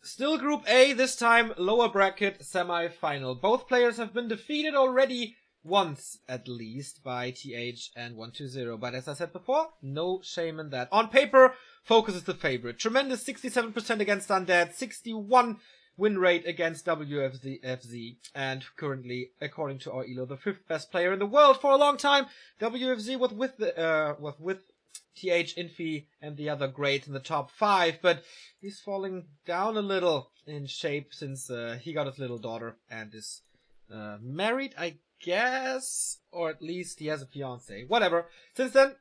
Still Group A, this time lower bracket semi-final. Both players have been defeated already once, at least, by TH and 120. But as I said before, no shame in that. On paper, FoCuS is the favorite. Tremendous 67% against Undead, 61 win rate against WFZ, and currently, according to our ELO, the 5th best player in the world for a long time. WFZ was with TH, Infi, and the other great in the top 5, but he's falling down a little in shape since he got his little daughter and is married, I guess, or at least he has a fiance. Whatever. Since then,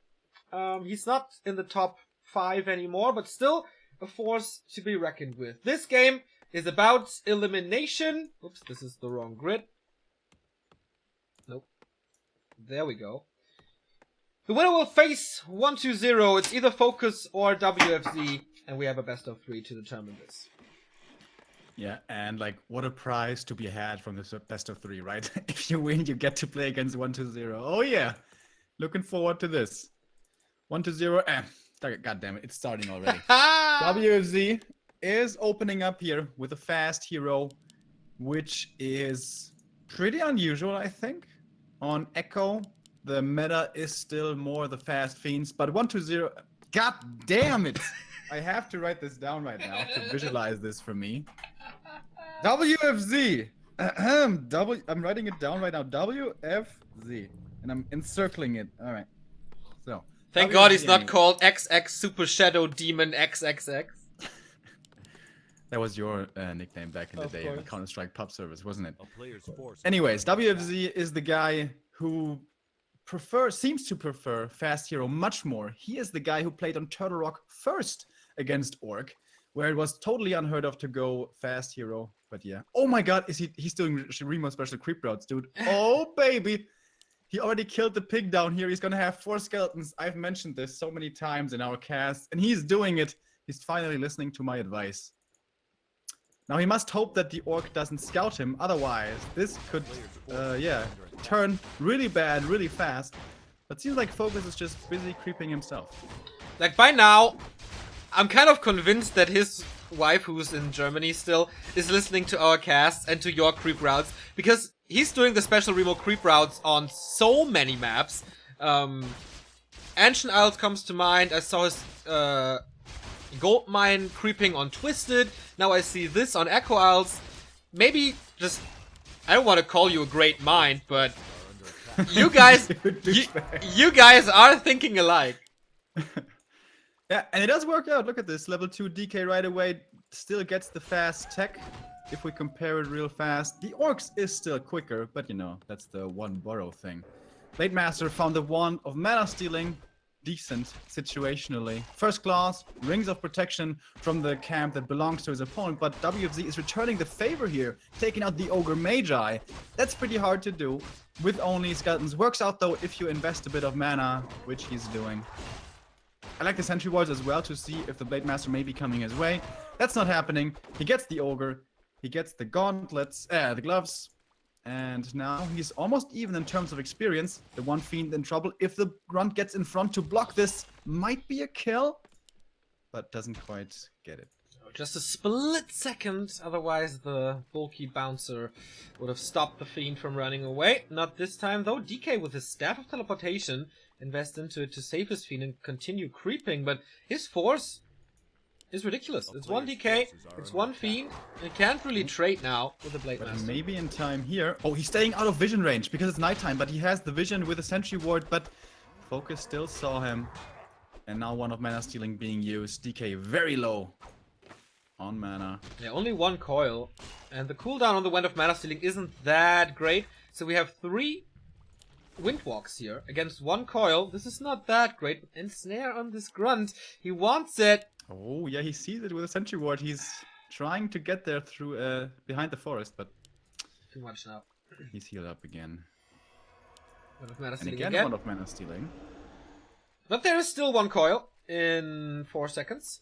he's not in the top 5 anymore, but still a force to be reckoned with. This game is about elimination. Oops, this is the wrong grid. Nope. There we go. The winner will face 120. It's either FoCuS or WFZ, and we have a best of 3 to determine this. Yeah, and like, what a prize to be had from this best of 3, right? If you win, you get to play against 120. Oh yeah, looking forward to this. 120. God damn it, it's starting already. WFZ is opening up here with a fast hero, which is pretty unusual, I think. On Echo, the meta is still more the fast fiends, but 120. God damn it! I have to write this down right now to visualize this for me. WFZ. I'm writing it down right now. WFZ, and I'm encircling it. All right. So. Thank God he's not called XX Super Shadow Demon XXX. That was your nickname back in the day in the Counter-Strike pub service, wasn't it? Anyways, WFZ is the guy who seems to prefer fast hero much more. He is the guy who played on Turtle Rock first against Orc, where it was totally unheard of to go fast hero. But yeah. Oh my God, he's doing Remo special creep routes, dude. Oh baby. He already killed the pig down here. He's gonna have 4 skeletons. I've mentioned this so many times in our cast, and he's doing it. He's finally listening to my advice. Now he must hope that the Orc doesn't scout him, otherwise this could, turn really bad, really fast. But seems like FoCuS is just busy creeping himself. Like by now, I'm kind of convinced that his wife, who's in Germany still, is listening to our casts and to your creep routes, because he's doing the special Remo creep routes on so many maps. Ancient Isles comes to mind. I saw his gold mine creeping on Twisted. Now I see this on Echo Isles. Maybe just, I don't want to call you a great mind, but you guys, you guys are thinking alike. Yeah, and it does work out. Look at this. Level 2 DK right away. Still gets the fast tech. If we compare it real fast. The Orcs is still quicker, but you know, that's the one burrow thing. Blade Master found the wand of mana stealing. Decent, situationally. First class, rings of protection from the camp that belongs to his opponent, but WFZ is returning the favor here, taking out the Ogre Magi. That's pretty hard to do with only skeletons. Works out though if you invest a bit of mana, which he's doing. I like the sentry wards as well to see if the Blade Master may be coming his way. That's not happening. He gets the Ogre, he gets the gauntlets, the gloves. And now he's almost even in terms of experience. The one fiend in trouble. If the grunt gets in front to block this, might be a kill, but doesn't quite get it. Just a split second, otherwise the bulky bouncer would have stopped the fiend from running away. Not this time though. DK with his staff of teleportation invest into it to save his fiend and continue creeping, but his force is ridiculous. It's 1 DK, it's 1 fiend, and can't really trade now with the Blade Master. Maybe in time here. Oh, he's staying out of vision range because it's nighttime, but he has the vision with a sentry ward, but FoCuS still saw him. And now one of mana stealing being used. DK very low on mana. Yeah, only 1 coil, and the cooldown on the wand of mana stealing isn't that great. So we have 3 Windwalks here against 1 coil. This is not that great. Ensnare on this grunt. He wants it. Oh, yeah, he sees it with a sentry ward. He's trying to get there through behind the forest, but too much now. He's healed up again. One of mana and again, one of mana stealing. But there is still 1 coil in 4 seconds.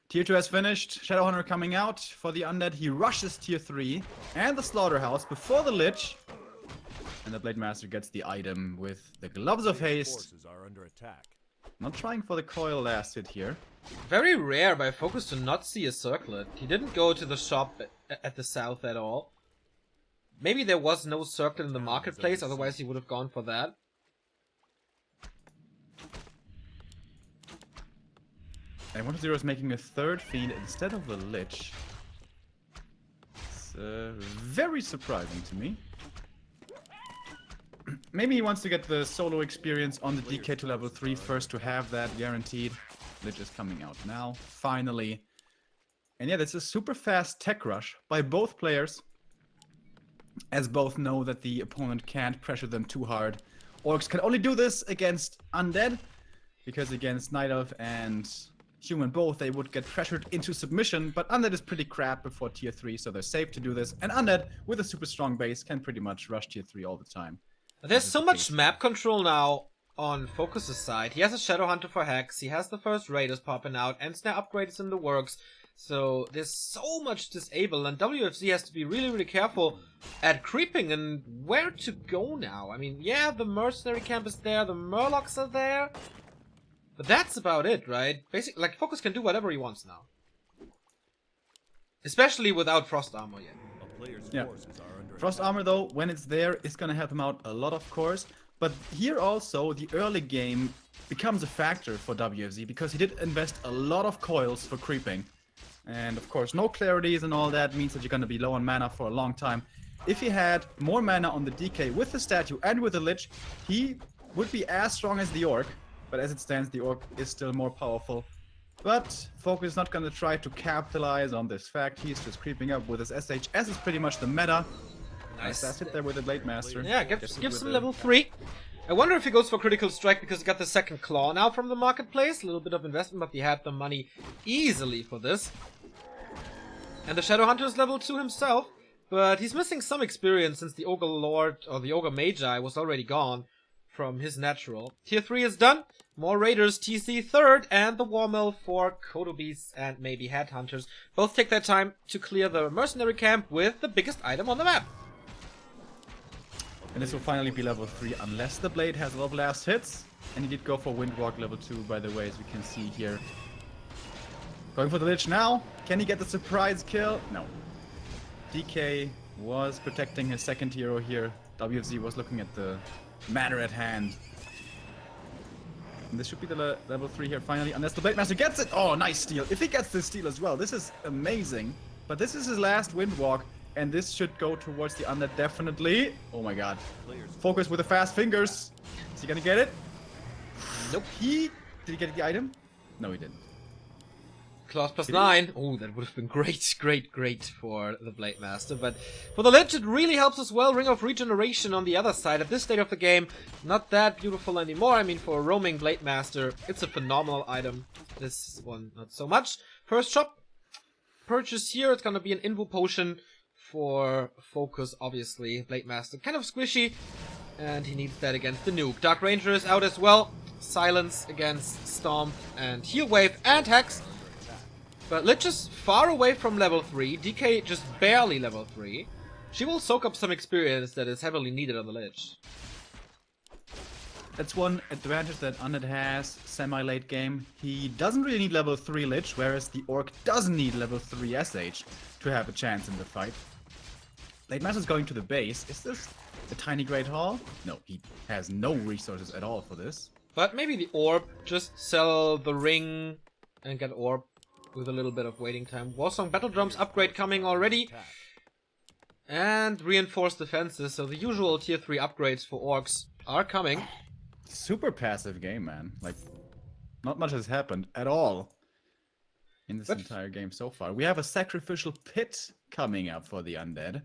Tier 2 has finished. Shadowhunter coming out for the undead. He rushes Tier 3 and the Slaughterhouse before the Lich. And the Blade Master gets the item with the Gloves of Haste. Forces are under attack. Not trying for the coil last hit here. Very rare by FoCuS to not see a circlet. He didn't go to the shop at the south at all. Maybe there was no circlet in the marketplace, otherwise he would have gone for that. And 1-0 is making a third feed instead of the Lich. It's very surprising to me. Maybe he wants to get the solo experience on the DK to level 3 first to have that guaranteed. Lich is coming out now, finally. And yeah, this is a super fast tech rush by both players. As both know that the opponent can't pressure them too hard. Orcs can only do this against Undead, because against Night Elf and Human both, they would get pressured into submission, but Undead is pretty crap before tier 3, so they're safe to do this. And Undead, with a super strong base, can pretty much rush tier 3 all the time. There's so much map control now on FoCuS' side. He has a Shadow Hunter for Hex, he has the first Raiders popping out, and Snare upgrade is in the works. So there's so much disable, and WFZ has to be really, really careful at creeping and where to go now. I mean, yeah, the Mercenary Camp is there, the Murlocs are there, but that's about it, right? Basically, like, FoCuS can do whatever he wants now. Especially without Frost Armor yet. Yeah. Frost Armor, though, when it's there, is gonna help him out a lot, of course. But here also, the early game becomes a factor for WFZ, because he did invest a lot of coils for creeping. And of course, no clarities and all that means that you're gonna be low on mana for a long time. If he had more mana on the DK with the statue and with the Lich, he would be as strong as the Orc. But as it stands, the Orc is still more powerful. But FoCuS is not gonna try to capitalize on this fact. He's just creeping up with his SH. S is pretty much the meta. Nice. That's it there with the Blade Master. Yeah, gives him level 3. I wonder if he goes for Critical Strike because he got the second claw now from the marketplace. A little bit of investment, but he had the money easily for this. And the Shadow Hunter is level 2 himself, but he's missing some experience since the Ogre Lord, or the Ogre Magi, was already gone from his natural. Tier 3 is done. More Raiders, TC 3rd, and the War Mill for Kodo Beasts and maybe Headhunters. Both take their time to clear the Mercenary Camp with the biggest item on the map. And this will finally be level 3 unless the Blade has a lot of last hits. And he did go for Windwalk level 2, by the way, as we can see here. Going for the Lich now. Can he get the surprise kill? No. DK was protecting his second hero here. WFZ was looking at the matter at hand. And this should be the level 3 here finally, unless the Blade Master gets it! Oh, nice steal. If he gets this steal as well, this is amazing. But this is his last Windwalk. And this should go towards the Undead definitely. Oh my god. FoCuS with the fast fingers. Is he gonna get it? Nope. Did he get the item? No, he didn't. Claws plus 9. Oh, that would have been great, great for the Blade Master. But for the Lich, it really helps as well. Ring of Regeneration on the other side. At this state of the game, not that beautiful anymore. I mean, for a roaming Blade Master, it's a phenomenal item. This one, not so much. First shop purchase here. It's gonna be an Invo Potion for FoCuS, obviously. Blade Master kind of squishy, and he needs that against the nuke. Dark Ranger is out as well. Silence against Stomp and Heal Wave and Hex. But Lich is far away from level 3. DK just barely level 3. She will soak up some experience that is heavily needed on the Lich. That's one advantage that Undead has, semi-late game. He doesn't really need level 3 Lich, whereas the Orc doesn't need level 3 SH to have a chance in the fight. Blade Master's going to the base. Is this the tiny Great Hall? No, he has no resources at all for this. But maybe the Orb, just sell the ring and get Orb with a little bit of waiting time. Warsong Battle Drums upgrade coming already. And reinforced defenses, so the usual tier 3 upgrades for Orcs are coming. Super passive game, man. Like, not much has happened at all in this entire game so far. We have a Sacrificial Pit coming up for the Undead.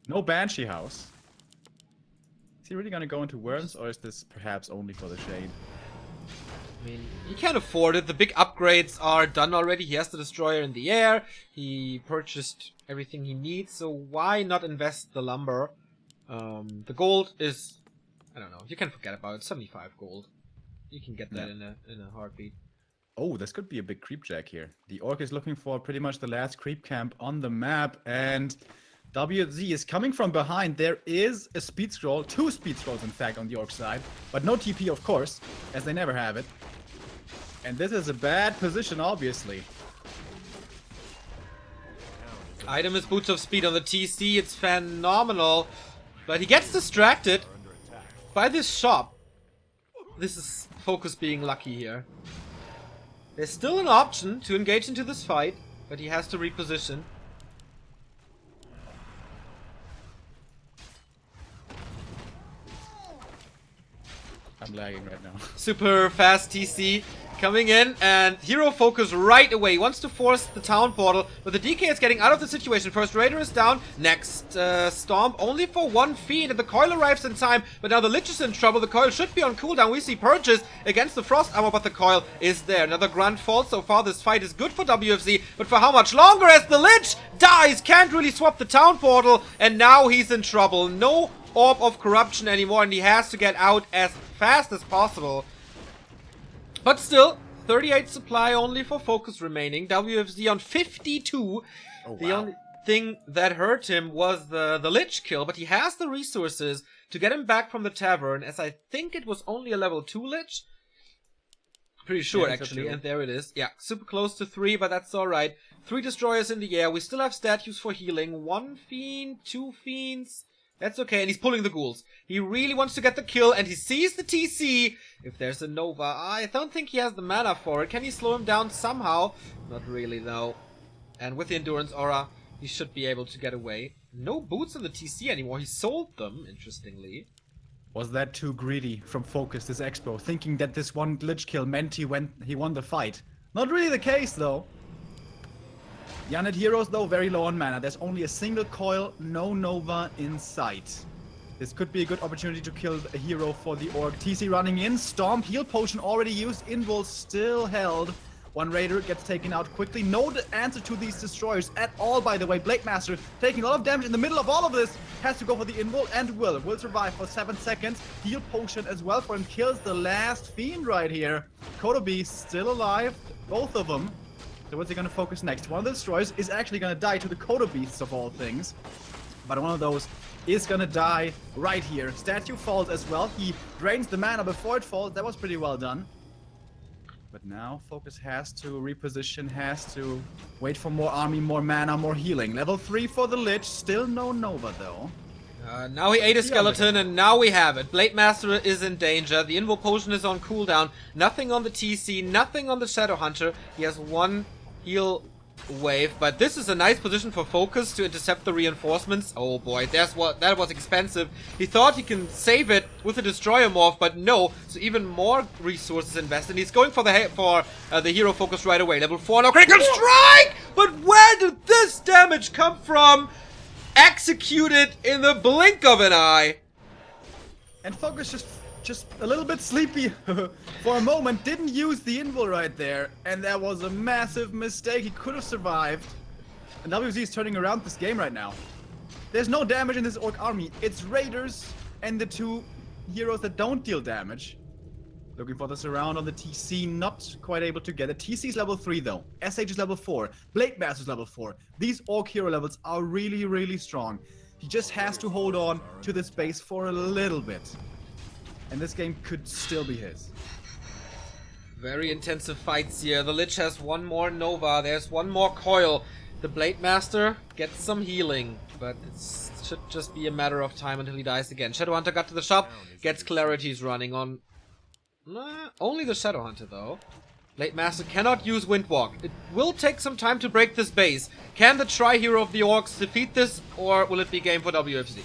No Banshee House. Is he really gonna go into Worms, or is this perhaps only for the shade? I mean, he can't afford it. The big upgrades are done already. He has the Destroyer in the air. He purchased everything he needs, so why not invest the lumber? The gold is, I don't know, you can forget about it. 75 gold. You can get that in a heartbeat. Oh, this could be a big creep jack here. The Orc is looking for pretty much the last creep camp on the map, and WFZ is coming from behind. There is a speed scroll, 2 speed scrolls in fact on the Orc side, but no TP of course, as they never have it. And this is a bad position, obviously. Item is Boots of Speed on the TC. It's phenomenal. But he gets distracted by this shop. This is FoCuS being lucky here. There's still an option to engage into this fight, but he has to reposition. I'm lagging right now. Super fast TC coming in, and Hero FoCuS right away. He wants to force the town portal, but the DK is getting out of the situation. First Raider is down. Next Stomp only for 1 feed, and the coil arrives in time, but now the Lich is in trouble. The coil should be on cooldown. We see Purges against the Frost Armor, but the coil is there. Another Grunt falls. So far this fight is good for WFZ, but for how much longer as the Lich dies? Can't really swap the town portal, and now he's in trouble. No Orb of Corruption anymore, and he has to get out as fast as possible. But still, 38 supply only for FoCuS remaining. WFZ on 52. Oh, wow. The only thing that hurt him was the Lich kill, but he has the resources to get him back from the tavern, as I think it was only a level 2 Lich. Pretty sure, actually, and there it is. Yeah, super close to 3, but that's alright. 3 destroyers in the air. We still have statues for healing. 1 fiend, 2 fiends. That's okay, and he's pulling the ghouls. He really wants to get the kill, and he sees the TC. If there's a Nova, I don't think he has the mana for it. Can he slow him down somehow? Not really, though. And with the Endurance Aura, he should be able to get away. No boots on the TC anymore. He sold them, interestingly. Was that too greedy from FoCuS, this Expo, thinking that this one glitch kill meant he won the fight? Not really the case, though. Unit heroes, though, very low on mana. There's only a single coil, no Nova in sight. This could be a good opportunity to kill a hero for the Orc. TC running in, Stomp, heal potion already used, Invul still held. One Raider gets taken out quickly. No answer to these destroyers at all, by the way. Blade Master taking a lot of damage in the middle of all of this. Has to go for the Invul and will survive for 7 seconds. Heal potion as well for him. Kills the last Fiend right here. Kotobi still alive, both of them. So what's he gonna focus next? One of the destroyers is actually gonna die to the Kodo Beasts of all things. But one of those is gonna die right here. Statue falls as well. He drains the mana before it falls. That was pretty well done. But now FoCuS has to reposition, has to wait for more army, more mana, more healing. Level 3 for the Lich. Still no Nova though. Now he ate a skeleton, and now we have it. Blade Master is in danger. The Invul Potion is on cooldown. Nothing on the TC, nothing on the Shadow Hunter. He has 1 heal wave, but this is a nice position for FoCuS to intercept the reinforcements. Oh boy, that was expensive. He thought he can save it with a Destroyer Morph, but no. So even more resources invested. He's going for the hero FoCuS right away. Level 4 now, critical strike! But where did this damage come from? Executed in the blink of an eye. And FoCuS just a little bit sleepy for a moment. Didn't use the Invul right there, and that was a massive mistake. He could have survived. And WFZ is turning around this game right now. There's no damage in this Orc army. It's Raiders and the 2 heroes that don't deal damage. Looking for the surround on the TC, not quite able to get it. TC is level 3 though. SH is level 4. Blade Master is level 4. These Orc hero levels are really, really strong. He just has to hold on to the space for a little bit. And this game could still be his. Very intensive fights here. The Lich has 1 more Nova. There's 1 more coil. The Blade Master gets some healing, but it should just be a matter of time until he dies again. Shadow Hunter got to the shop, gets Clarities running on. Only the Shadow Hunter though. Blade Master cannot use Windwalk. It will take some time to break this base. Can the Tri-Hero of the Orcs defeat this, or will it be game for WFZ?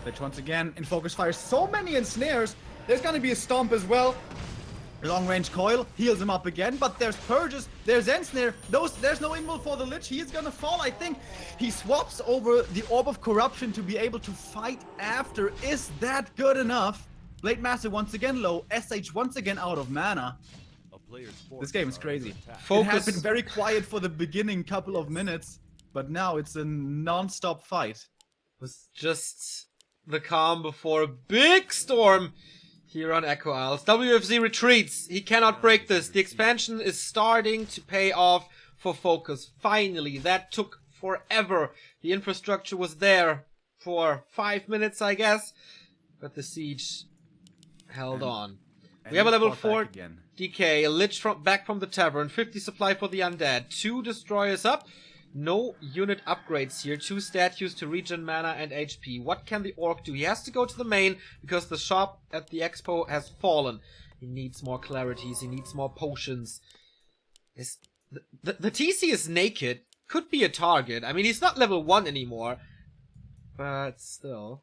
Lich once again in FoCuS fires so many ensnares. There's gonna be a Stomp as well. Long range coil heals him up again, but there's Purges, there's Ensnare. There's no Invul for the Lich. He is gonna fall, I think. He swaps over the Orb of Corruption to be able to fight after. Is that good enough? Blade Master once again low. SH once again out of mana. This game is crazy. It has been very quiet for the beginning couple of minutes, but now it's a non-stop fight. It was just the calm before a big storm here on Echo Isles. WFZ retreats. He cannot break this. The expansion is starting to pay off for FoCuS. Finally, that took forever. The infrastructure was there for 5 minutes, I guess, but the siege held on. We have a level 4. DK, a Lich back from the tavern, 50 supply for the undead, 2 destroyers up, no unit upgrades here, 2 statues to regen mana and HP. What can the orc do? He has to go to the main because the shop at the expo has fallen. He needs more clarities, he needs more potions. The TC is naked, could be a target. I mean, he's not level 1 anymore, but still.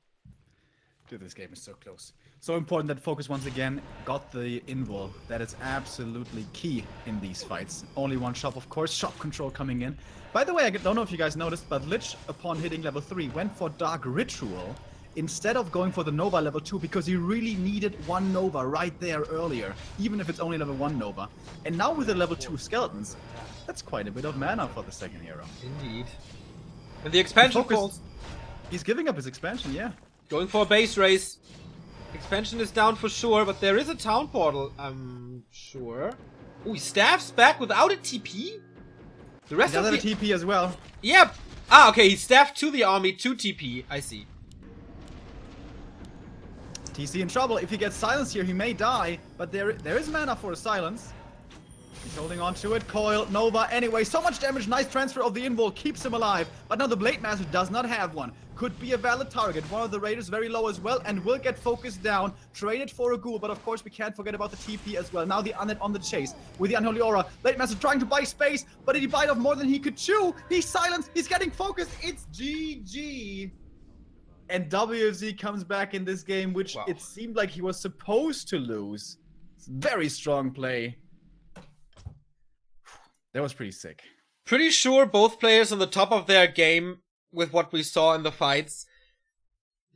Dude, this game is so close. So important that FoCuS once again got the invul. That is absolutely key in these fights. Only one shop, of course. Shop control coming in. By the way, I don't know if you guys noticed, but Lich, upon hitting level 3, went for Dark Ritual instead of going for the Nova level 2 because he really needed one Nova right there earlier, even if it's only level 1 Nova. And now with the level 2 Skeletons, that's quite a bit of mana for the second hero. Indeed. And the expansion falls. He's giving up his expansion, yeah. Going for a base race. Expansion is down for sure, but there is a town portal, I'm sure. Oh, he staffs back without a TP? The rest of the TP as well. Yep. Ah, okay, he staffed to the army to TP. I see. TC in trouble. If he gets silence here, he may die, but there is mana for a silence. He's holding on to it. Coil, Nova. Anyway, so much damage. Nice transfer of the invul. Keeps him alive. But now the Blade Master does not have one. Could be a valid target. One of the Raiders very low as well and will get focused down. Traded for a ghoul, but of course we can't forget about the TP as well. Now the Undead on the chase with the Unholy Aura. Blade Master trying to buy space, but he bite off more than he could chew. He's silenced. He's getting focused. It's GG. And WFZ comes back in this game, which it seemed like he was supposed to lose. It's very strong play. That was pretty sick. Pretty sure both players on the top of their game with what we saw in the fights.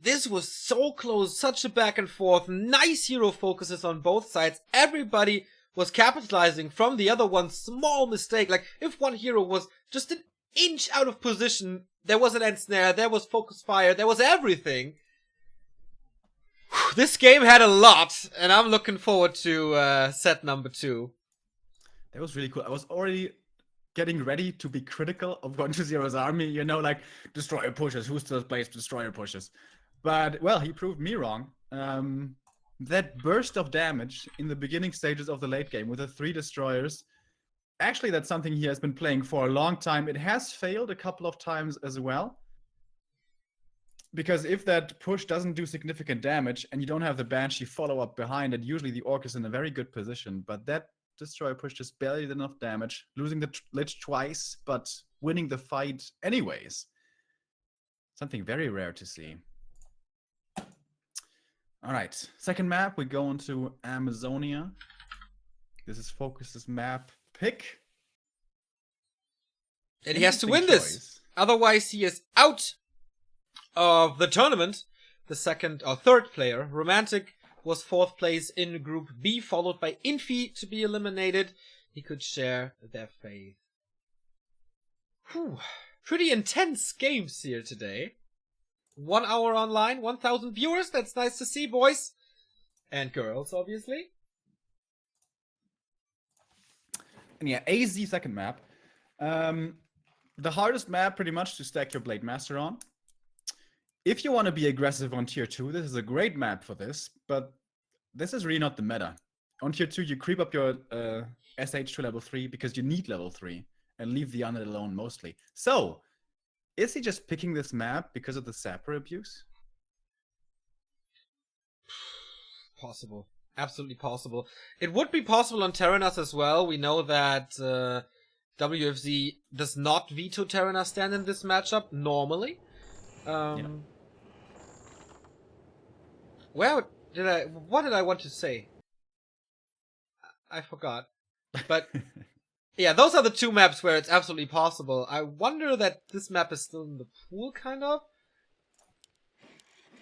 This was so close, such a back and forth. Nice hero focuses on both sides. Everybody was capitalizing from the other one's small mistake. Like, if one hero was just an inch out of position, there was an end snare, there was focus fire, there was everything. This game had a lot, and I'm looking forward to set number 2. That was really cool. I was already getting ready to be critical of 120's army, you know, like destroyer pushes, who still plays destroyer pushes. But, well, he proved me wrong. That burst of damage in the beginning stages of the late game with the 3 destroyers, actually that's something he has been playing for a long time. It has failed a couple of times as well. Because if that push doesn't do significant damage and you don't have the Banshee follow-up behind it, usually the Orc is in a very good position. But that destroyer push just barely did enough damage, losing the Lich twice, but winning the fight anyways. Something very rare to see. Alright, second map, we go into Amazonia. This is FoCuS's map pick. And he has to win this. Otherwise he is out of the tournament. The second or third player, Romantic, was 4th place in Group B, followed by Infi to be eliminated. He could share their fate. Whew. Pretty intense games here today. 1 hour online, 1,000 viewers. That's nice to see, boys. And girls, obviously. And yeah, AZ second map. The hardest map pretty much to stack your Blade Master on. If you want to be aggressive on tier 2, this is a great map for this, but this is really not the meta. On tier 2, you creep up your SH to level 3 because you need level 3 and leave the Undead alone mostly. So, is he just picking this map because of the Sapper abuse? Possible. Absolutely possible. It would be possible on Terranas as well. We know that WFZ does not veto Terranas stand in this matchup normally. What did I want to say? I forgot. But yeah, those are the 2 maps where it's absolutely possible. I wonder that this map is still in the pool, kind of.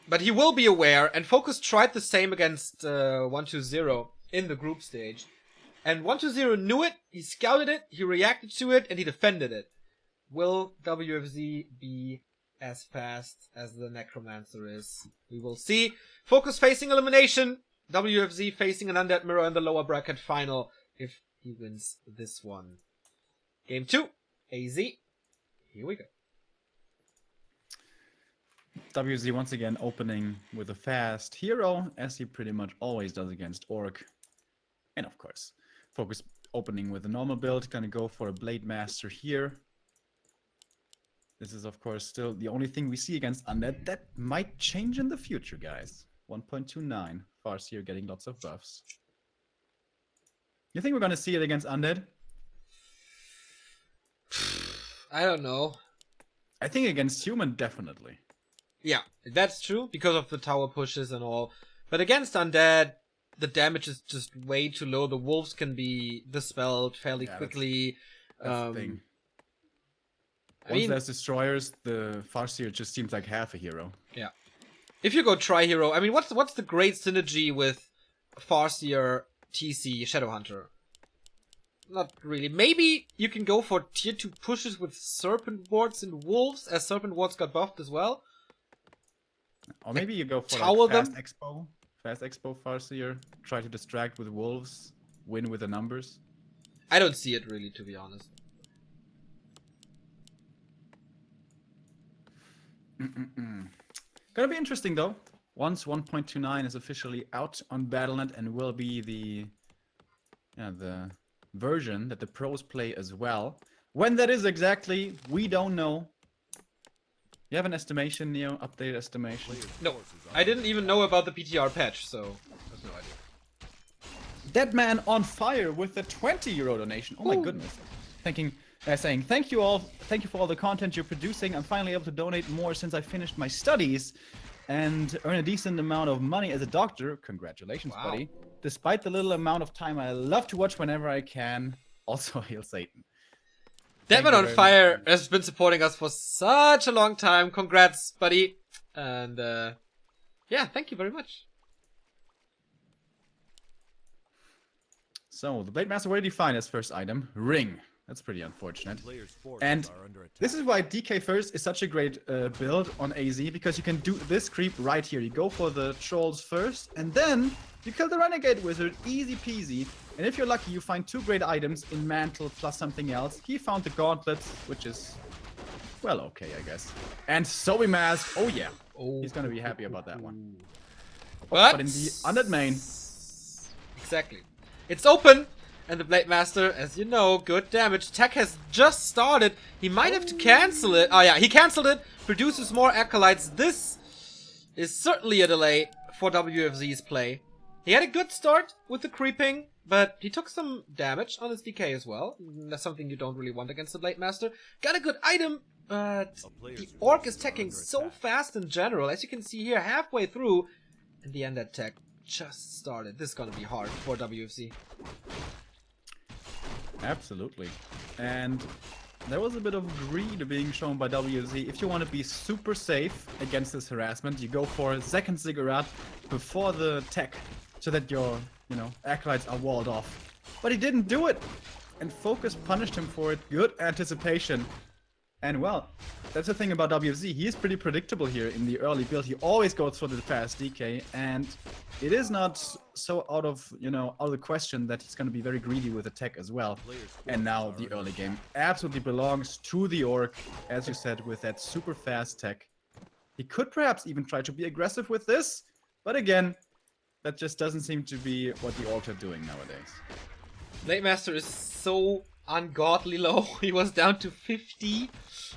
But he will be aware, and FoCuS tried the same against 120 in the group stage. And 120 knew it, he scouted it, he reacted to it, and he defended it. Will WFZ be as fast as the Necromancer is? We will see. FoCuS facing elimination. WFZ facing an Undead Mirror in the lower bracket final if he wins this one. Game 2. AZ. Here we go. WFZ once again opening with a fast hero, as he pretty much always does against Orc. And of course, FoCuS opening with a normal build. Gonna go for a Blade Master here. This is, of course, still the only thing we see against Undead. That might change in the future, guys. 1.29. Farseer getting lots of buffs. You think we're gonna see it against Undead? I don't know. I think against Human, definitely. Yeah, that's true, because of the tower pushes and all. But against Undead, the damage is just way too low. The wolves can be dispelled fairly quickly. That's the thing. I Once mean, there's destroyers, the Farseer just seems like half a hero. yeah. If you go Tri-Hero, I mean, what's the great synergy with Farseer, TC, Shadowhunter? Not really. Maybe you can go for tier 2 pushes with Serpent Wards and Wolves, as Serpent Wards got buffed as well. Or maybe you go for Tower like them. Fast Expo Farseer, try to distract with Wolves, win with the numbers. I don't see it really, to be honest. Gonna be interesting though. Once 1.29 is officially out on Battle.net and will be the version that the pros play as well. When that is exactly, we don't know. You have an estimation, Neo? Updated estimation? No, I didn't even know about the PTR patch, so I have no idea. Dead Man on Fire with a 20 euro donation. Oh my goodness. Saying, thank you for all the content you're producing. I'm finally able to donate more since I finished my studies and earn a decent amount of money as a doctor. Congratulations, buddy. Despite the little amount of time I love to watch whenever I can. Also, hail Satan. Deadman on Fire has been supporting us for such a long time. Congrats, buddy. And yeah, thank you very much. So, the Blade Master already defined as first item. Ring. That's pretty unfortunate. And this is why DK first is such a great build on AZ, because you can do this creep right here. You go for the trolls first, and then you kill the Renegade Wizard, easy peasy. And if you're lucky, you find 2 great items in Mantle plus something else. He found the Gauntlets, which is, well, okay, I guess. And Zoe Mask, oh yeah. He's gonna be happy about that one. But in the Undead main. Exactly. It's open! And the Blade Master, as you know, good damage. Tech has just started. He might have to cancel it. Oh yeah, he cancelled it. Produces more Acolytes. This is certainly a delay for WFZ's play. He had a good start with the creeping, but he took some damage on his DK as well. That's something you don't really want against the Blade Master. Got a good item, but the Orc is teching so fast in general. As you can see here, halfway through, in the end that tech just started. This is gonna be hard for WFZ. Absolutely. And there was a bit of greed being shown by WFZ. If you want to be super safe against this harassment, you go for a second Ziggurat before the tech, so that your, acolytes are walled off. But he didn't do it! And FoCuS punished him for it. Good anticipation. And well, that's the thing about WFZ. He is pretty predictable here in the early build. He always goes for the fast DK, and it is not so out of the question that he's going to be very greedy with attack as well. And now the early game absolutely belongs to the Orc, as you said, with that super fast tech. He could perhaps even try to be aggressive with this, but again, that just doesn't seem to be what the Orcs are doing nowadays. Blade Master is so ungodly low. He was down to 50.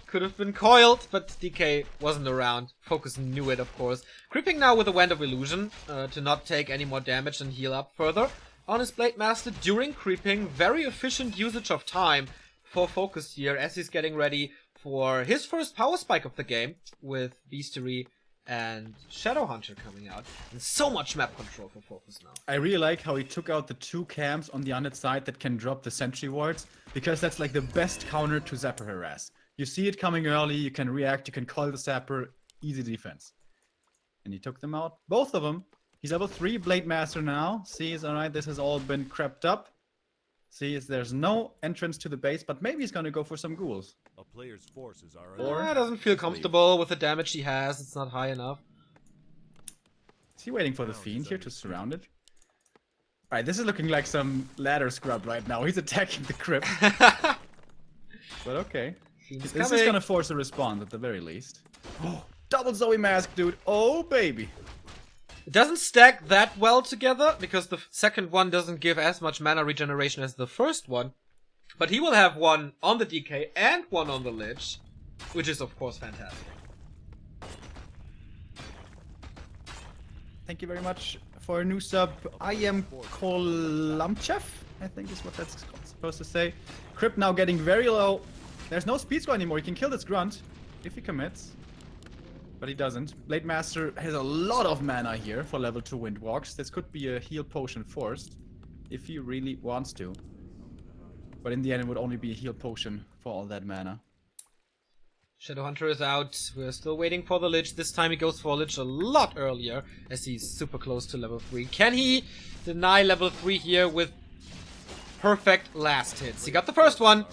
Could have been coiled, but DK wasn't around. FoCuS knew it, of course. Creeping now with a Wand of Illusion to not take any more damage and heal up further. On his Blade Master during creeping. Very efficient usage of time for FoCuS here as he's getting ready for his first power spike of the game with Beastery and Shadowhunter coming out. And so much map control for FoCuS now. I really like how he took out the 2 camps on the Undead side that can drop the sentry wards, because that's like the best counter to Zapper Harass. You see it coming early, you can react, you can call the Zapper, easy defense. And he took them out, both of them. He's level 3 Blade Master now. Sees, alright, this has all been crept up. Sees there's no entrance to the base, but maybe he's gonna go for some ghouls. A player's forces are doesn't feel comfortable with the damage he has, it's not high enough. Is he waiting for the Fiend here to surround it? Alright, this is looking like some ladder scrub right now. He's attacking the crypt. But okay. This is gonna force a respawn at the very least. Oh, double Zoe Mask, dude. Oh, baby. It doesn't stack that well together, because the second one doesn't give as much mana regeneration as the first one. But he will have one on the DK and one on the Lich, which is of course fantastic. Thank you very much for a new sub. I am Kolamchev, I think is what that's supposed to say. Crypt now getting very low. There's no speed score anymore. He can kill this grunt if he commits. But he doesn't. Blade Master has a lot of mana here for level 2 Windwalks. This could be a heal potion forced, if he really wants to. But in the end, it would only be a heal potion for all that mana. Shadowhunter is out. We're still waiting for the Lich. This time he goes for Lich a lot earlier, as he's super close to level 3. Can he deny level 3 here with perfect last hits? He got the first one.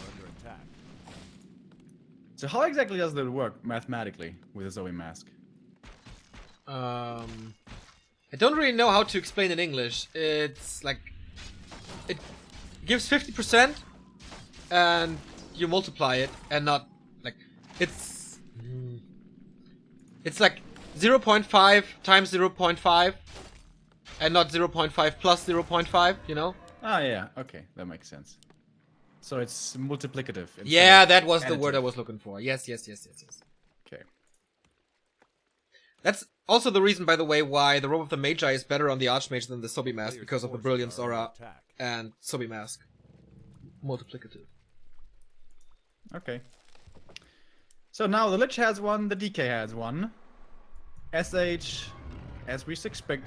So how exactly does that work mathematically with a Zoe mask? I don't really know how to explain in English. It's like, it gives 50% and you multiply it, and not like, it's like 0.5 times 0.5 and not 0.5 plus 0.5, you know? Ah, yeah, okay, that makes sense. So it's multiplicative. Yeah, that was the word I was looking for. Yes. Okay. That's also the reason, by the way, why the Robe of the Magi is better on the Archmage than the Sobi Mask, because of the Brilliance Aura and Sobi Mask. Multiplicative. Okay. So now the Lich has one, the DK has one. SH, as we suspected,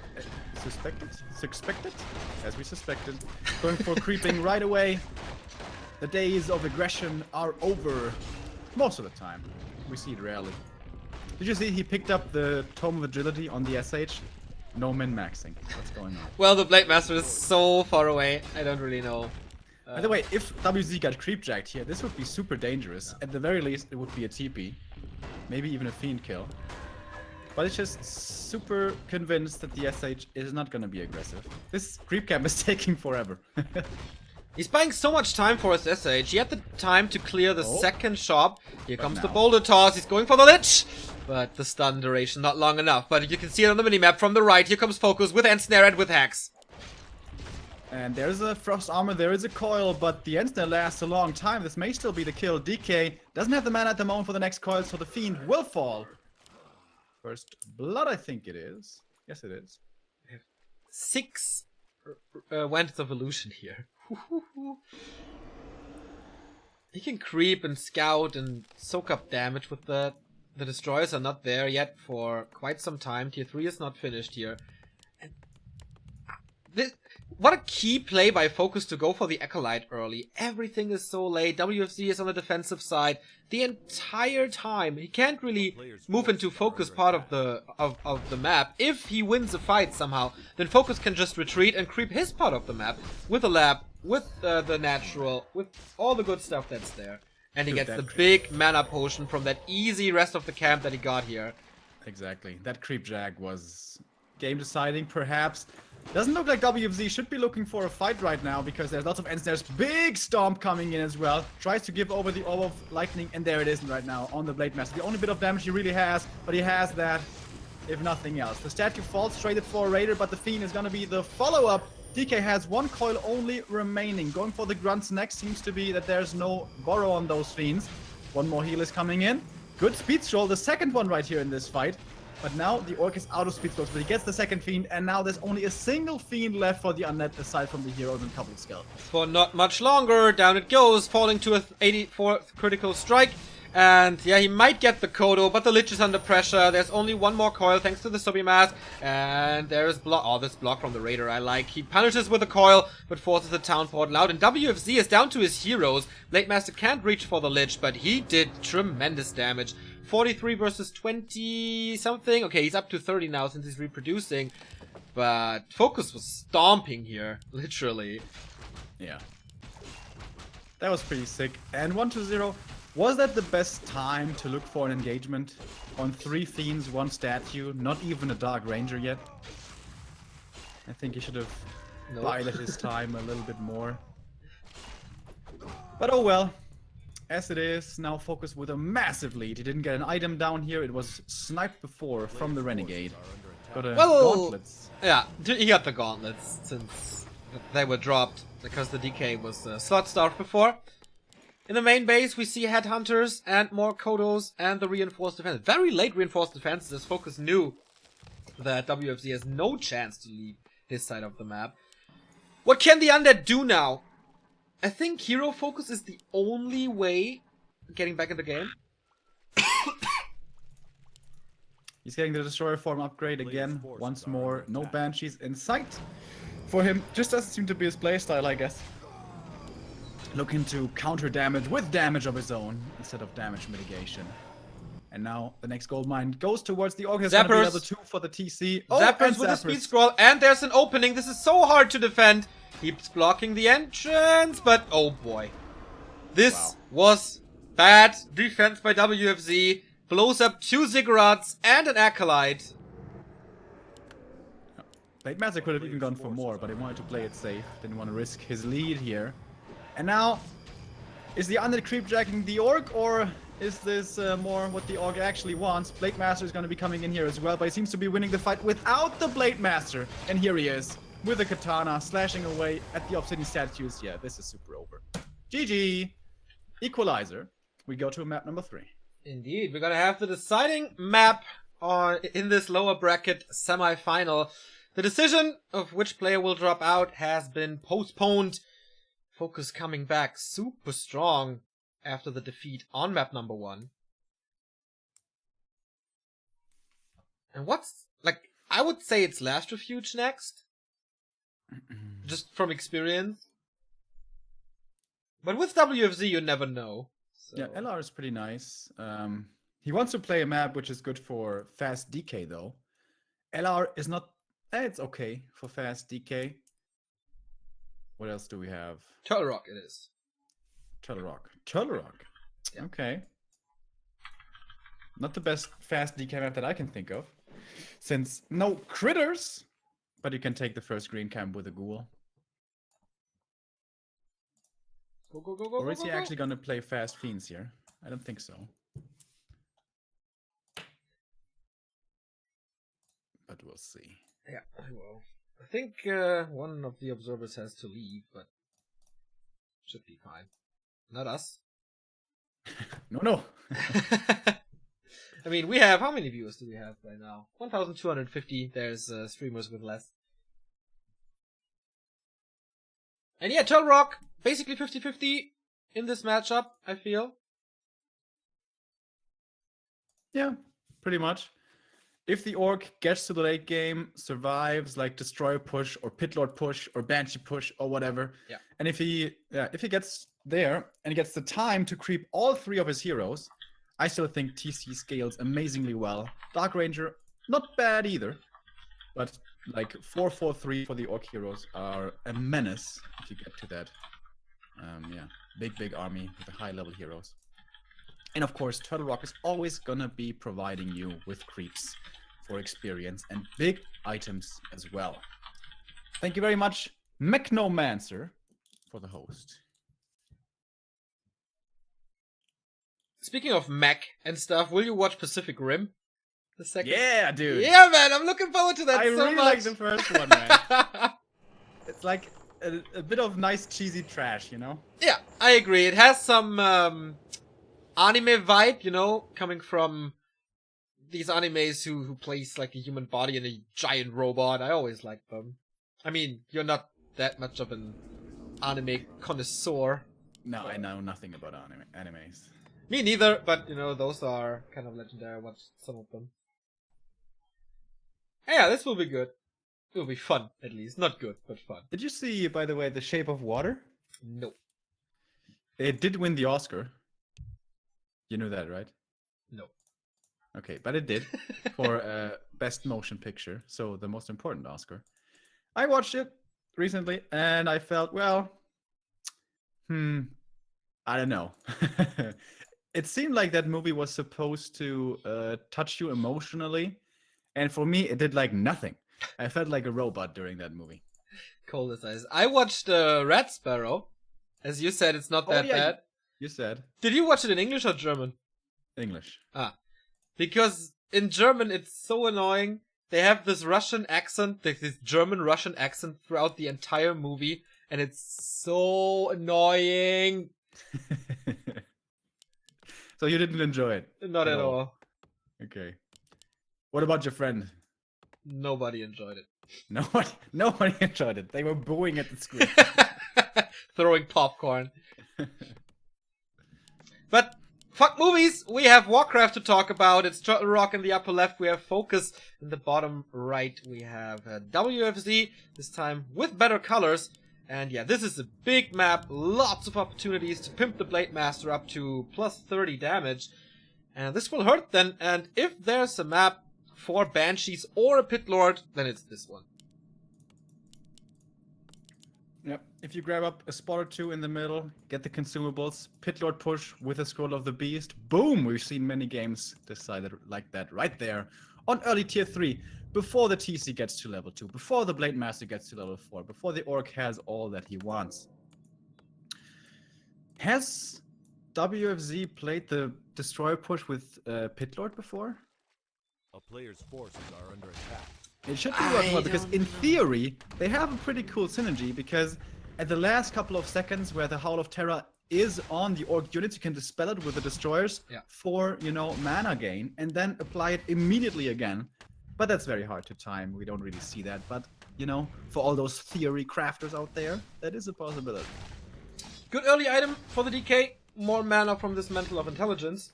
going for creeping right away. The days of aggression are over most of the time. We see it rarely. Did you see he picked up the Tome of Agility on the SH? No min-maxing. What's going on? Well, the Blade Master is so far away. I don't really know. By the way, if WZ got creepjacked here, this would be super dangerous. At the very least, it would be a TP. Maybe even a Fiend kill. But it's just super convinced that the SH is not gonna be aggressive. This creep camp is taking forever. He's buying so much time for his SH. He had the time to clear the second shop. Here comes the now. Boulder Toss. He's going for the Lich. But the stun duration not long enough. But you can see it on the minimap from the right. Here comes FoCuS with Ensnare and with Hacks. And there's a Frost Armor, there is a Coil, but the Ensnare lasts a long time. This may still be the kill. DK doesn't have the mana at the moment for the next Coil, so the Fiend will fall. First blood, I think it is. Yes, it is. 6 Wands of Illusion here. He can creep and scout and soak up damage with that. The destroyers are not there yet for quite some time. Tier 3 is not finished here. And what a key play by FoCuS to go for the Acolyte early. Everything is so late. WFZ is on the defensive side the entire time. He can't really move into FoCuS part of the map. If he wins a fight somehow, then FoCuS can just retreat and creep his part of the map with the lab, with the natural, with all the good stuff that's there. And he gets the big mana potion from that easy rest of the camp that he got here. Exactly. That creep jag was game deciding, perhaps. Doesn't look like WFZ should be looking for a fight right now, because there's lots of Ensnares. Big Stomp coming in as well. Tries to give over the Orb of Lightning, and there it is right now on the Blade Master. The only bit of damage he really has, but he has that, if nothing else. The statue falls traded for a Raider, but the Fiend is going to be the follow-up. DK has one Coil only remaining. Going for the Grunts next seems to be that there's no borrow on those Fiends. One more heal is coming in. Good speed stroll, the second one right here in this fight. But now the Orc is out of speed scrolls, but he gets the second Fiend, and now there's only a single Fiend left for the Undead aside from the heroes and a couple of skeletons. For not much longer, down it goes, falling to a 84th critical strike. And yeah, he might get the Kodo, but the Lich is under pressure. There's only one more Coil thanks to the Sobi Mask. And there's block. Oh, this block from the Raider I like. He punishes with a Coil, but forces the Town Portal out. And WFZ is down to his heroes. Blade Master can't reach for the Lich, but he did tremendous damage. 43 versus 20 something. Okay, he's up to 30 now since he's reproducing. But FoCuS was stomping here, literally. Yeah. That was pretty sick. And 1-0. Was that the best time to look for an engagement? On 3 Fiends, 1 statue, not even a Dark Ranger yet? I think he should have bided his time a little bit more. But oh well. As it is, now FoCuS with a massive lead. He didn't get an item down here. It was sniped before from the Renegade. Got a Well, gauntlets. yeah, he got the gauntlets since they were dropped because the DK was slot starved before. In the main base, we see headhunters and more Kodos and the reinforced defense. Very late reinforced defenses, as FoCuS knew that WFZ has no chance to leave his side of the map. What can the undead do now? I think hero focus is the only way getting back in the game. He's getting the destroyer form upgrade again. Once more, no banshees in sight. For him, just doesn't seem to be his playstyle, I guess. Looking to counter damage with damage of his own instead of damage mitigation. And now the next gold mine goes towards the Orc. It's gonna be level 2 for the TC. Oh, Zappers with a speed scroll, and there's an opening. This is so hard to defend. Keeps blocking the entrance, but oh boy. This was bad defense by WFZ. Blows up 2 Ziggurats and an Acolyte. Blade Master could have even gone for more, but he wanted to play it safe. Didn't want to risk his lead here. And now, is the undead creepjacking the Orc, or is this more what the Orc actually wants? Blade Master is going to be coming in here as well, but he seems to be winning the fight without the Blade Master. And here he is, with a katana, slashing away at the Obsidian statues. Yeah, this is super over. GG. Equalizer. We go to map number 3. Indeed, we're gonna have the deciding map in this lower bracket semi-final. The decision of which player will drop out has been postponed. FoCuS coming back super strong after the defeat on map number 1. And what's, like, I would say it's Last Refuge next. Just from experience. But with WFZ, you never know. So. Yeah, LR is pretty nice. He wants to play a map which is good for fast DK, though. LR is not... it's okay for fast DK. What else do we have? Turtle Rock it is. Turtle Rock. Turtle Rock. Yeah. Okay. Not the best fast DK map that I can think of. Since no critters, but you can take the first green camp with a ghoul. Go, go, go, go, or is go, he go. actually going to play fast fiends here? I don't think so. But we'll see. Yeah, I will. I think one of the observers has to leave, but should be fine. Not us. No. I mean, we have, how many viewers do we have right now? 1,250. There's streamers with less. And yeah, Turtle Rock, basically 50-50 in this matchup, I feel. Yeah, pretty much. If the Orc gets to the late game, survives, like Destroyer push, or Pitlord push, or Banshee push, or whatever, yeah. And if he gets there, and gets the time to creep all 3 of his heroes, I still think TC scales amazingly well. Dark Ranger, not bad either. But like 4-4-3 for the Orc heroes are a menace if you get to that. Yeah, big army with the high level heroes. And of course, Turtle Rock is always gonna be providing you with creeps for experience and big items as well. Thank you very much, Mechnomancer, for the host. Speaking of mech and stuff, will you watch Pacific Rim? The second? Yeah, dude. Yeah, man, I'm looking forward to that so much. I really like the first one, man. It's like a bit of nice cheesy trash, you know? Yeah, I agree. It has some anime vibe, you know, coming from these animes who place like a human body in a giant robot. I always like them. I mean, you're not that much of an anime connoisseur. No, I know nothing about animes. Me neither, but you know, those are kind of legendary. I watched some of them. Yeah, this will be good. It will be fun, at least. Not good, but fun. Did you see, by the way, The Shape of Water? No. It did win the Oscar. You knew that, right? No. Okay, but it did for Best Motion Picture, so the most important Oscar. I watched it recently, and I felt, well, I don't know. It seemed like that movie was supposed to touch you emotionally, and for me, it did like nothing. I felt like a robot during that movie. Cold as ice. I watched Red Sparrow. As you said, it's not that bad. You said. Did you watch it in English or German? English. Ah. Because in German, it's so annoying they have this Russian accent, this German-Russian accent throughout the entire movie, and it's so annoying. So you didn't enjoy it? Not at all. Okay. What about your friend? Nobody enjoyed it. Nobody enjoyed it. They were booing at the screen. Throwing popcorn. But fuck movies! We have Warcraft to talk about. It's Turtle Rock in the upper left. We have FoCuS in the bottom right. We have WFZ, this time with better colors. And yeah, this is a big map. Lots of opportunities to pimp the Blade Master up to plus 30 damage. And this will hurt then. And if there's a map for Banshees or a Pit Lord, then it's this one. Yep. If you grab up a spot or two in the middle, get the consumables, Pit Lord push with a Scroll of the Beast. Boom! We've seen many games decided like that right there on early tier 3. Before the TC gets to level 2, before the Blade Master gets to level 4, before the Orc has all that he wants. Has WFZ played the Destroyer push with Pit Lord before? A player's forces are under attack. It should be worthwhile because in theory, they have a pretty cool synergy because at the last couple of seconds where the Howl of Terror is on the Orc units, you can dispel it with the Destroyers for, you know, mana gain and then apply it immediately again. But that's very hard to time. We don't really see that. But, you know, for all those theory crafters out there, that is a possibility. Good early item for the DK. More mana from this Mantle of Intelligence.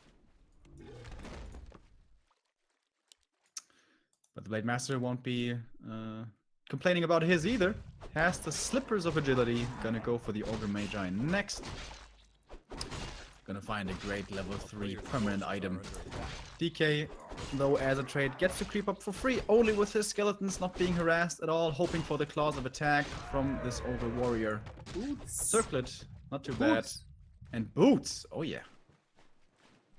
But the Blade Master won't be complaining about his either. Has the Slippers of Agility. Gonna go for the Ogre Magi next. Gonna find a great level 3 permanent item. DK, though, as a trade, gets to creep up for free, only with his skeletons not being harassed at all, hoping for the claws of attack from this Ogre Warrior. Boots. Circlet, not too Boots. bad. And Boots, oh yeah.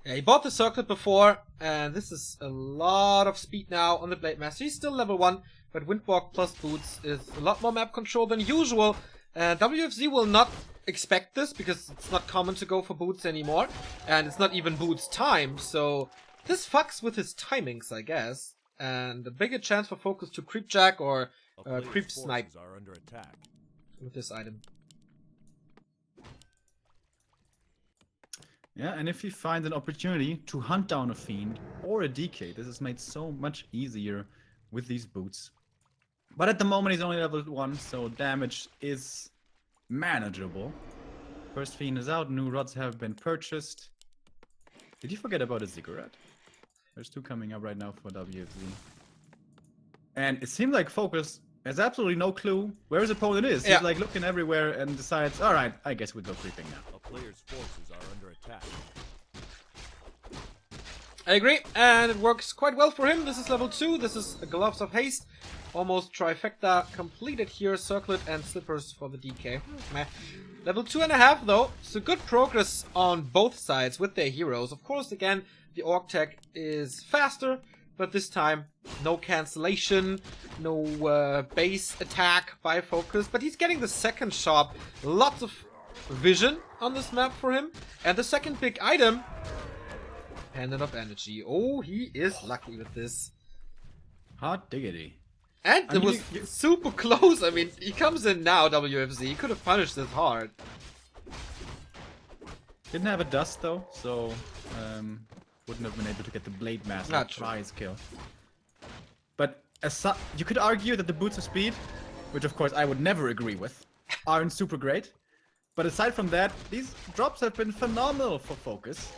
Yeah, he bought the Circlet before, and this is a lot of speed now on the Blade Master. He's still level 1, but Windwalk plus Boots is a lot more map control than usual. WFZ will not expect this, because it's not common to go for Boots anymore, and it's not even Boots time, so this fucks with his timings, I guess. And a bigger chance for FoCuS to Creepjack or Creep Snipe are under attack. with this item. Yeah, and if he finds an opportunity to hunt down a Fiend or a DK, this is made so much easier with these boots. But at the moment he's only level 1, so damage is manageable. First Fiend is out, new rods have been purchased. Did you forget about a Ziggurat? There's 2 coming up right now for WFZ. And it seems like FoCuS has absolutely no clue where his opponent is. He's like looking everywhere and decides, alright, I guess we go creeping now. A player's forces are under attack. I agree, and it works quite well for him. This is level 2, this is Gloves of Haste. Almost trifecta completed here, Circlet and Slippers for the DK. Meh. Level 2.5 though, so good progress on both sides with their heroes. Of course, again, the Orc tech is faster, but this time, no cancellation, no base attack by FoCuS, but he's getting the second shop. Lots of vision on this map for him. And the second big item, Pendant of Energy. Oh, he is lucky with this. Hot diggity. And it was super close. I mean, he comes in now, WFZ. He could have punished this hard. Didn't have a dust though, so wouldn't have been able to get the Blade Master prize kill. But you could argue that the boots of speed, which of course I would never agree with, aren't super great. But aside from that, these drops have been phenomenal for FoCuS.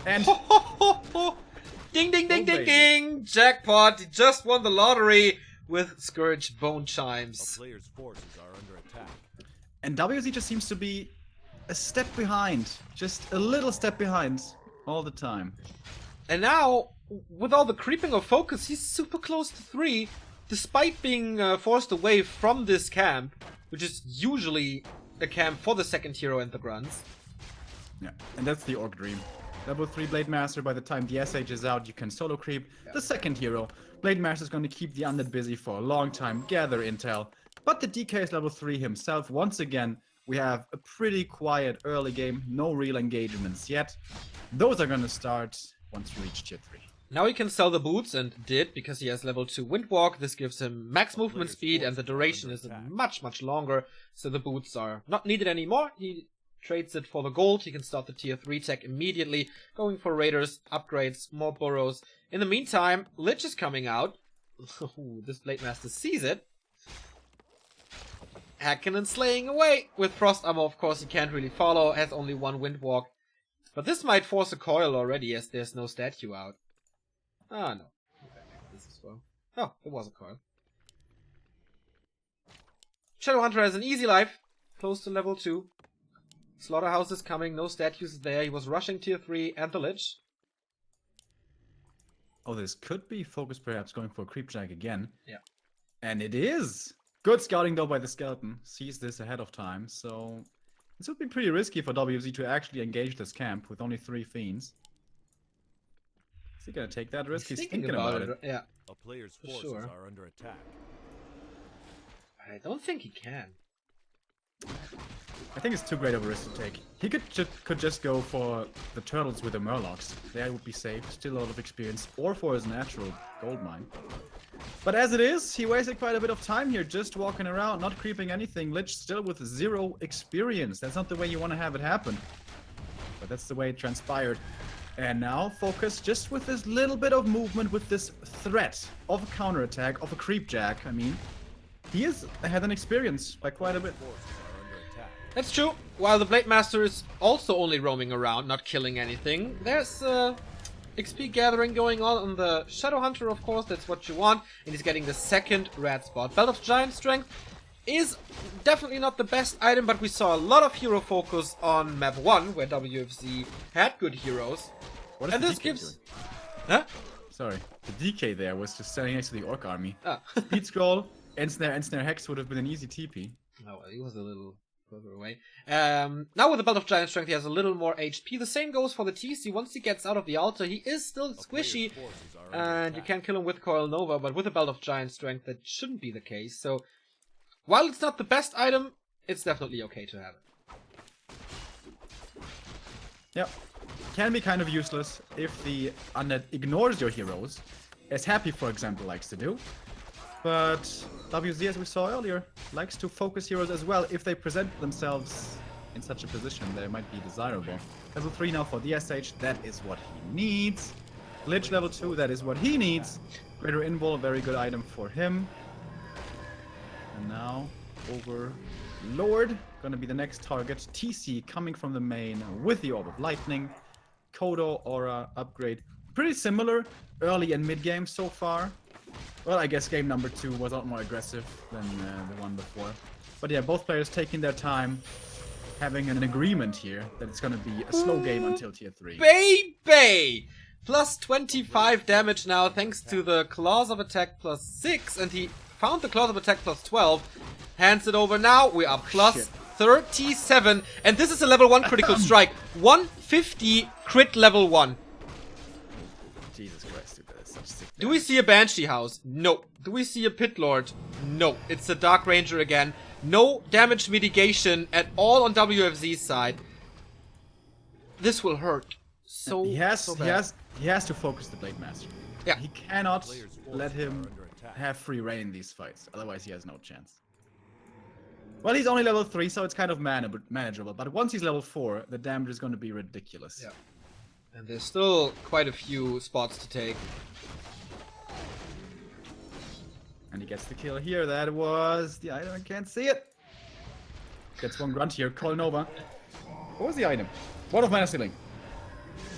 And ding ding ding ding ding! Jackpot! He just won the lottery with Scourge Bone Chimes. A player's forces are under attack. And WZ just seems to be a step behind, just a little step behind all the time. And now, with all the creeping of FoCuS, he's super close to 3, despite being forced away from this camp, which is usually a camp for the second hero and the grunts. Yeah, and that's the Orc dream. Level 3 Blade Master, by the time the SH is out, you can solo creep the second hero. Blade Master is going to keep the undead busy for a long time, gather intel. But the DK is level 3 himself. Once again, we have a pretty quiet early game, no real engagements yet. Those are going to start once we reach tier 3. Now he can sell the boots, and did, because he has level 2 Windwalk. This gives him max movement speed, and the duration is much, much longer, so the boots are not needed anymore. He trades it for the gold. He can start the tier 3 tech immediately, going for raiders, upgrades, more burrows. In the meantime, Lich is coming out. Ooh, this Blade Master sees it. Hacking and slaying away. With Frost Armor, of course, he can't really follow, has only 1 Windwalk. But this might force a coil already, as there's no statue out. Ah, no. This as well. Oh, there was a coil. Shadowhunter has an easy life, close to level 2. Slaughterhouse is coming, no statues there. He was rushing tier 3 and the Lich. Oh, this could be FoCuS perhaps going for a creep jack again. Yeah. And it is! Good scouting though by the skeleton. Sees this ahead of time, so this would be pretty risky for WFZ to actually engage this camp with only 3 fiends. Is he gonna take that risk? He's thinking about it. Yeah. A player's forces are under attack. I don't think he can. I think it's too great of a risk to take. He could just go for the turtles with the murlocs. That would be safe, still a lot of experience, or for his natural gold mine. But as it is, he wasted quite a bit of time here just walking around, not creeping anything. Lich still with 0 experience. That's not the way you want to have it happen. But that's the way it transpired. And now FoCuS just with this little bit of movement, with this threat of a counterattack, of a creep jack, I mean. He is ahead in experience by quite a bit. That's true. While the Blade Master is also only roaming around, not killing anything, there's XP gathering going on the Shadowhunter, of course, that's what you want. And he's getting the 2nd red spot. Belt of Giant Strength is definitely not the best item, but we saw a lot of hero focus on map 1, where WFZ had good heroes. What is and the this DK gives... doing? Huh? Sorry, the DK there was just standing next to the Orc army. Ah. Speed scroll, Ensnare Hex would have been an easy TP. Oh, well, he was a little further away. Now with the Belt of Giant Strength, he has a little more HP. The same goes for the TC. Once he gets out of the altar, he is still squishy, and you can kill him with Coil Nova, but with the Belt of Giant Strength, that shouldn't be the case. So, while it's not the best item, it's definitely okay to have it. Yep. Can be kind of useless if the undead ignores your heroes, as Happy, for example, likes to do. But WZ, as we saw earlier, likes to focus heroes as well if they present themselves in such a position that it might be desirable. Level 3 now for DSH, that is what he needs. Lich level 2, that is what he needs. Greater Invul, a very good item for him. And now, Overlord, gonna be the next target. TC coming from the main with the Orb of Lightning. Kodo, Aura, upgrade. Pretty similar early and mid game so far. Well, I guess game number 2 was a lot more aggressive than the one before. But yeah, both players taking their time, having an agreement here that it's gonna be a slow game until tier 3. Baby! Plus 25 damage now, thanks to the Claws of Attack plus 6, and he found the Claws of Attack plus 12. Hands it over now, we are plus 37, and this is a level 1 critical strike. 150 crit level 1. Jesus Christ, dude, that is such sick. Do we see a Banshee House? No. Do we see a Pit Lord? No. It's a Dark Ranger again. No damage mitigation at all on WFZ's side. This will hurt so He has bad. to focus the Blade Master. Yeah. He cannot let him have free reign in these fights, otherwise he has no chance. Well, he's only level 3, so it's kind of manageable. But once he's level 4, the damage is going to be ridiculous. Yeah. And there's still quite a few spots to take. And he gets the kill here. That was the item. I can't see it. Gets one grunt here. Coil Nova. What was the item? Word of Mana Sealing.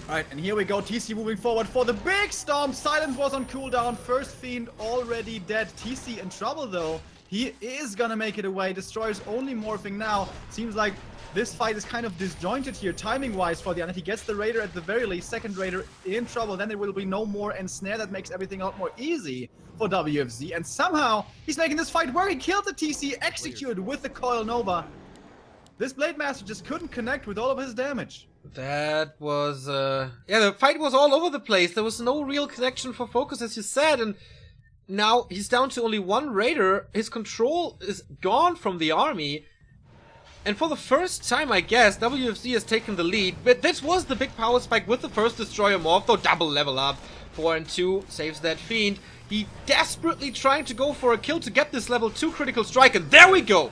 Alright, and here we go. TC moving forward for the big storm. Silence was on cooldown. First Fiend already dead. TC in trouble though. He is gonna make it away. Destroyer's only morphing now. Seems like this fight is kind of disjointed here, timing-wise, for the Undead. He gets the Raider at the very least. Second Raider in trouble. Then there will be no more Ensnare. That makes everything a lot more easy for WFZ. And somehow, he's making this fight where he killed the TC, executed with the Coil Nova. This Blade Master just couldn't connect with all of his damage. That was, yeah, the fight was all over the place. There was no real connection for FoCuS, as you said, and now he's down to only 1 Raider. His control is gone from the army. And for the first time, I guess, WFZ has taken the lead. But this was the big power spike with the first Destroyer morph, though double level up 4 and 2 saves that Fiend. He desperately trying to go for a kill to get this level 2 critical strike, and there we go!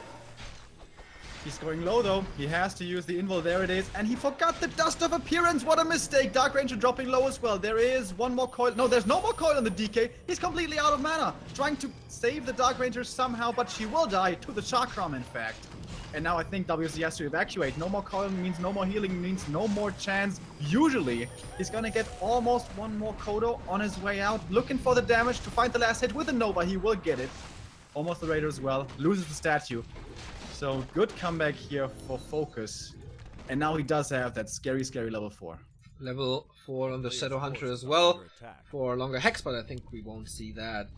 He's going low though. He has to use the invul. There it is. And he forgot the Dust of Appearance. What a mistake. Dark Ranger dropping low as well. There is one more coil. No, there's no more coil on the DK. He's completely out of mana. Trying to save the Dark Ranger somehow, but she will die to the Chakram, in fact. And now I think WFZ has to evacuate. No more coil means no more healing, means no more chance. Usually, he's gonna get almost one more Kodo on his way out. Looking for the damage to find the last hit with a Nova. He will get it. Almost the Raider as well. Loses the statue. So good comeback here for FoCuS. And now he does have that scary, scary level 4. Level 4 on the Shadow Hunter as well. For longer Hex, but I think we won't see that.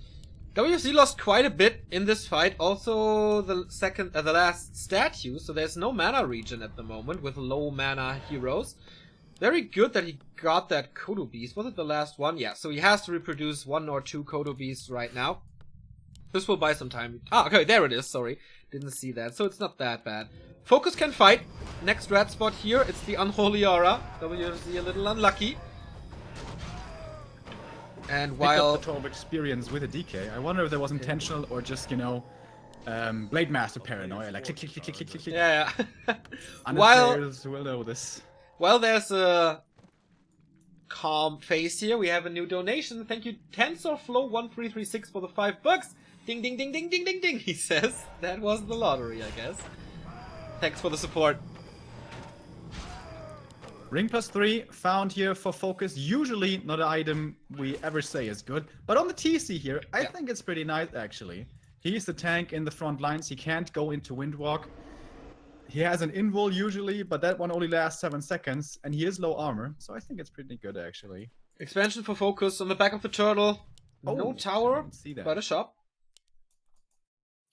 WFZ lost quite a bit in this fight. Also the last statue, so there's no mana regen at the moment with low mana heroes. Very good that he got that Kodo Beast. Was it the last one? Yeah, so he has to reproduce 1 or 2 Kodo Beasts right now. This will buy some time. Ah, okay, there it is, sorry. Didn't see that, so it's not that bad. FoCuS can fight. Next red spot here, it's the Unholy Aura. WFZ a little unlucky. And while... the 12 experience with a DK, I wonder if that was intentional or just, you know, Blade Master paranoia, like click, click, click, click, click, click. Yeah, yeah. Players will know this. While there's a calm face here, we have a new donation. Thank you, TensorFlow1336 for the $5. Ding, ding, ding, ding, ding, ding, ding, he says. That was the lottery, I guess. Thanks for the support. Ring +3 found here for FoCuS. Usually not an item we ever say is good. But on the TC here, I think it's pretty nice, actually. He's the tank in the front lines. He can't go into Windwalk. He has an invul usually, but that one only lasts 7 seconds. And he is low armor, so I think it's pretty good, actually. Expansion for FoCuS on the back of the turtle. Oh, no tower, see that. but a shop.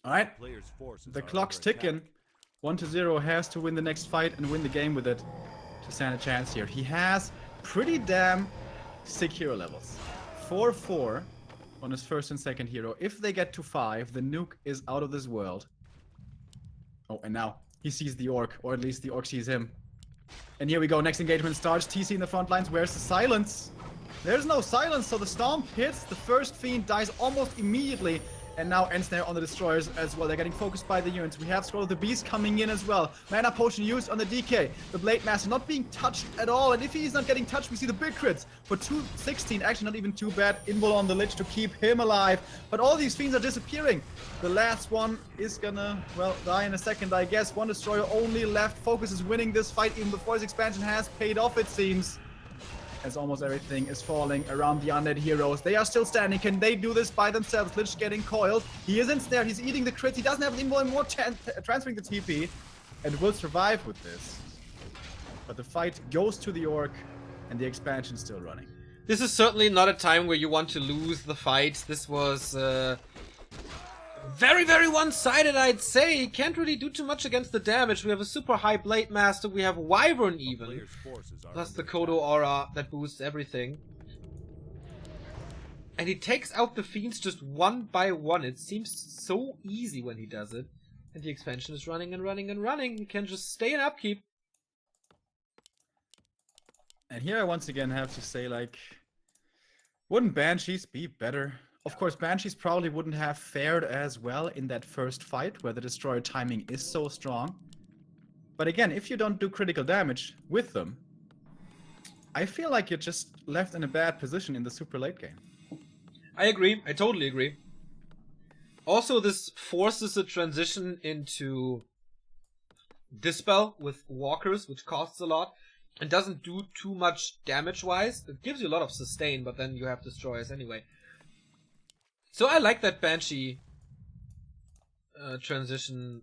Alright, the clock's ticking. 1-0 has to win the next fight and win the game with it to stand a chance here. He has pretty damn sick hero levels. 4-4 on his first and second hero. If they get to 5, the nuke is out of this world. Oh, and now he sees the orc, or at least the orc sees him. And here we go, next engagement starts. TC in the front lines. Where's the silence? There's no silence, so the stomp hits. The first fiend dies almost immediately. And now Ensnare on the destroyers as well. They're getting focused by the units. We have Scroll of the Beast coming in as well. Mana Potion used on the DK. The Blade Master not being touched at all. And if he's not getting touched, we see the big crits. For 216, actually not even too bad. Invul on the Lich to keep him alive. But all these fiends are disappearing. The last one is gonna, well, die in a second, I guess. One destroyer only left. FoCuS is winning this fight even before his expansion has paid off, it seems. As almost everything is falling around the undead heroes. They are still standing. Can they do this by themselves? Lich getting coiled. He is ensnared. He's eating the crits. He doesn't have an invul anymore. Transferring the TP. And will survive with this. But the fight goes to the orc. And the expansion still running. This is certainly not a time where you want to lose the fight. This was very, very one-sided, I'd say. Can't really do too much against the damage. We have a super high Blade Master. We have Wyvern even. Plus the Kodo Aura that boosts everything. And he takes out the fiends just one by one. It seems so easy when he does it. And the expansion is running and running and running. He can just stay in upkeep. And here I once again have to say, like, wouldn't Banshees be better? Of course, Banshees probably wouldn't have fared as well in that first fight, where the destroyer timing is so strong. But again, if you don't do critical damage with them, I feel like you're just left in a bad position in the super late game. I agree. I totally agree. Also, this forces a transition into Dispel with walkers, which costs a lot, and doesn't do too much damage-wise. It gives you a lot of sustain, but then you have destroyers anyway. So I like that Banshee transition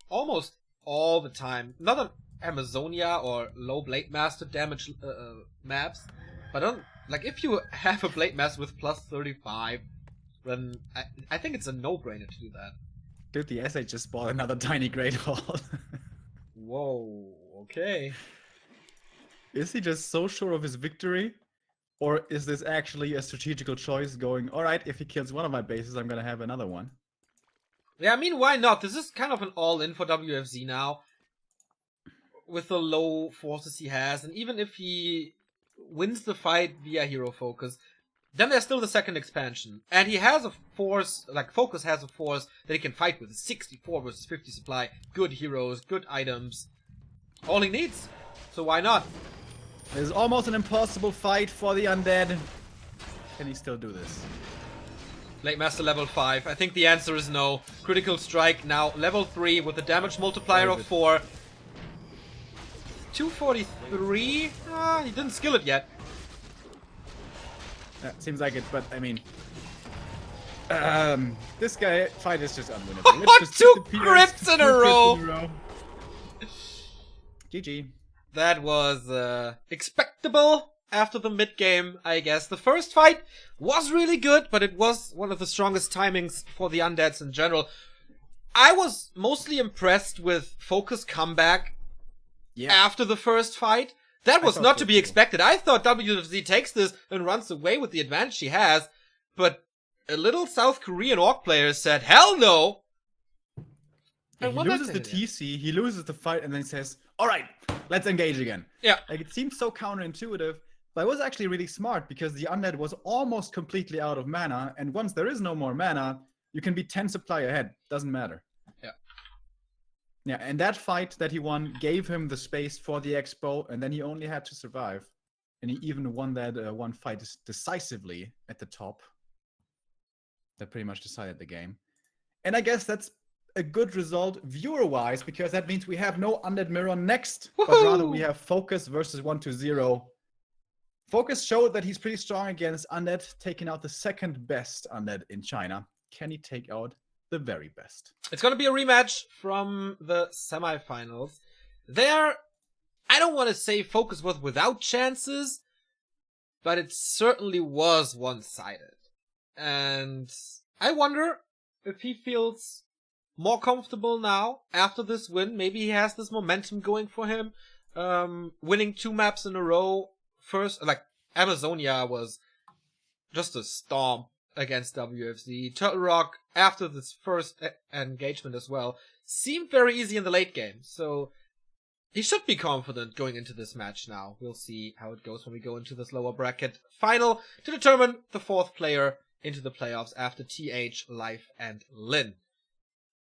almost all the time. Not on Amazonia or low Blade Master damage maps, but on, like, if you have a Blade Master with plus 35, then I think it's a no-brainer to do that. Dude, the SA just bought another tiny Great Hall. Whoa, okay. Is he just so sure of his victory? Or is this actually a strategical choice going, alright, if he kills one of my bases, I'm gonna have another one? Yeah, I mean, why not? This is kind of an all-in for WFZ now. With the low forces he has, and even if he wins the fight via hero focus. Then there's still the second expansion. And he has a force, like FoCuS has a force that he can fight with. 64 versus 50 supply. Good heroes, good items. All he needs. So why not? It's almost an impossible fight for the undead. Can he still do this? Late Master level 5. I think the answer is no. Critical Strike now level 3 with the damage multiplier of 4. 243? He didn't skill it yet. Seems like it, but I mean... this guy fight is just unwinnable. What? 2 crits in a row! GG. That was expectable after the mid-game, I guess. The first fight was really good, but it was one of the strongest timings for the Undeads in general. I was mostly impressed with FoCuS comeback after the first fight. That was not to be expected. I thought WFZ takes this and runs away with the advantage he has, but a little South Korean Orc player said, hell no! He loses the TC, he loses the fight, and then he says, alright, let's engage again. Yeah. Like, it seems so counterintuitive, but it was actually really smart because the undead was almost completely out of mana, and once there is no more mana, you can be 10 supply ahead. Doesn't matter. Yeah. Yeah, and that fight that he won gave him the space for the expo, and then he only had to survive. And he even won that one fight decisively at the top. That pretty much decided the game. And I guess that's a good result viewer-wise, because that means we have no Undead Mirror next, but rather we have FoCuS versus 120. FoCuS showed that he's pretty strong against Undead, taking out the second best Undead in China. Can he take out the very best? It's going to be a rematch from the semifinals. There, I don't want to say FoCuS was without chances, but it certainly was one-sided. And I wonder if he feels more comfortable now after this win. Maybe he has this momentum going for him. Winning 2 maps in a row. First, like, Amazonia was just a stomp against WFZ. Turtle Rock, after this first engagement as well, seemed very easy in the late game. So he should be confident going into this match now. We'll see how it goes when we go into this lower bracket final to determine the 4th player into the playoffs after TH, Life, and Lin.